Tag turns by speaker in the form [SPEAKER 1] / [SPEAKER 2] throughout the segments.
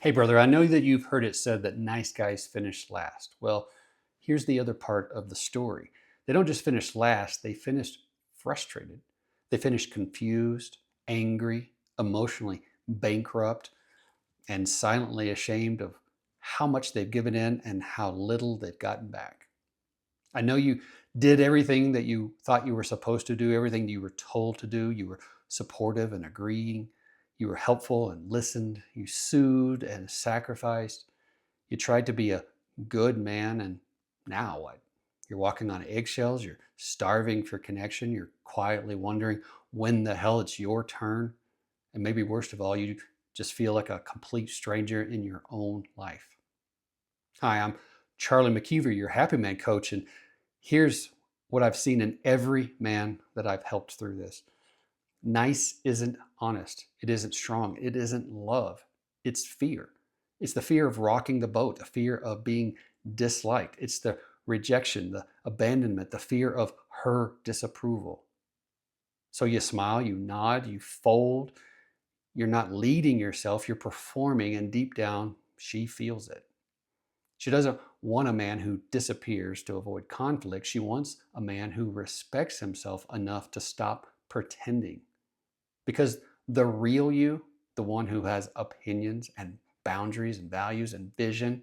[SPEAKER 1] Hey, brother, I know that you've heard it said that nice guys finish last. Well, here's the other part of the story. They don't just finish last, they finish frustrated. They finish confused, angry, emotionally bankrupt, and silently ashamed of how much they've given in and how little they've gotten back. I know you did everything that you thought you were supposed to do, everything you were told to do. You were supportive and agreeing. You were helpful and listened. You soothed and sacrificed. You tried to be a good man, and now what? You're walking on eggshells. You're starving for connection. You're quietly wondering when the hell it's your turn. And maybe worst of all, you just feel like a complete stranger in your own life. Hi, I'm Charlie McKeever, your happy man coach, and here's what I've seen in every man that I've helped through this. Nice isn't honest. It isn't strong. It isn't love. It's fear. It's the fear of rocking the boat, the fear of being disliked. It's the rejection, the abandonment, the fear of her disapproval. So you smile, you nod, you fold. You're not leading yourself, you're performing, and deep down, she feels it. She doesn't want a man who disappears to avoid conflict. She wants a man who respects himself enough to stop pretending. Because the real you, the one who has opinions and boundaries and values and vision,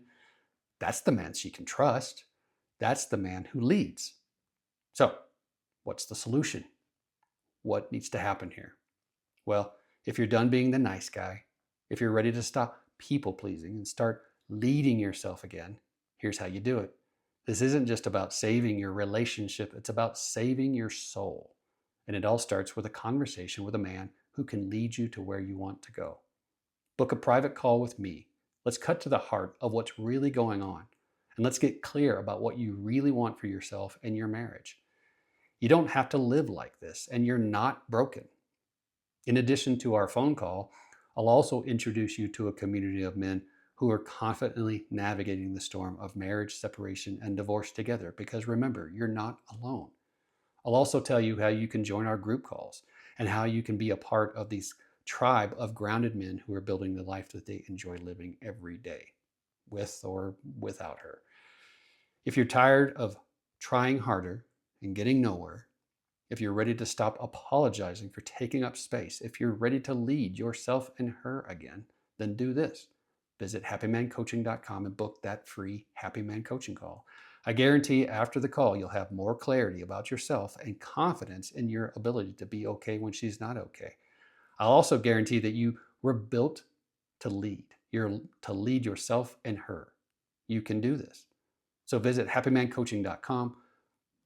[SPEAKER 1] that's the man she can trust. That's the man who leads. So, what's the solution? What needs to happen here? Well, if you're done being the nice guy, if you're ready to stop people pleasing and start leading yourself again, here's how you do it. This isn't just about saving your relationship, it's about saving your soul. And it all starts with a conversation with a man who can lead you to where you want to go. Book a private call with me. Let's cut to the heart of what's really going on. And let's get clear about what you really want for yourself and your marriage. You don't have to live like this, and you're not broken. In addition to our phone call, I'll also introduce you to a community of men who are confidently navigating the storm of marriage, separation, and divorce together. Because remember, you're not alone. I'll also tell you how you can join our group calls and how you can be a part of this tribe of grounded men who are building the life that they enjoy living every day, with or without her. If you're tired of trying harder and getting nowhere, if you're ready to stop apologizing for taking up space, if you're ready to lead yourself and her again, then do this. Visit happymancoaching.com and book that free Happy Man coaching call. I guarantee after the call, you'll have more clarity about yourself and confidence in your ability to be okay when she's not okay. I'll also guarantee that you were built to lead. You're to lead yourself and her. You can do this. So visit happymancoaching.com,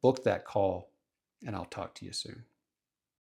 [SPEAKER 1] book that call, and I'll talk to you soon.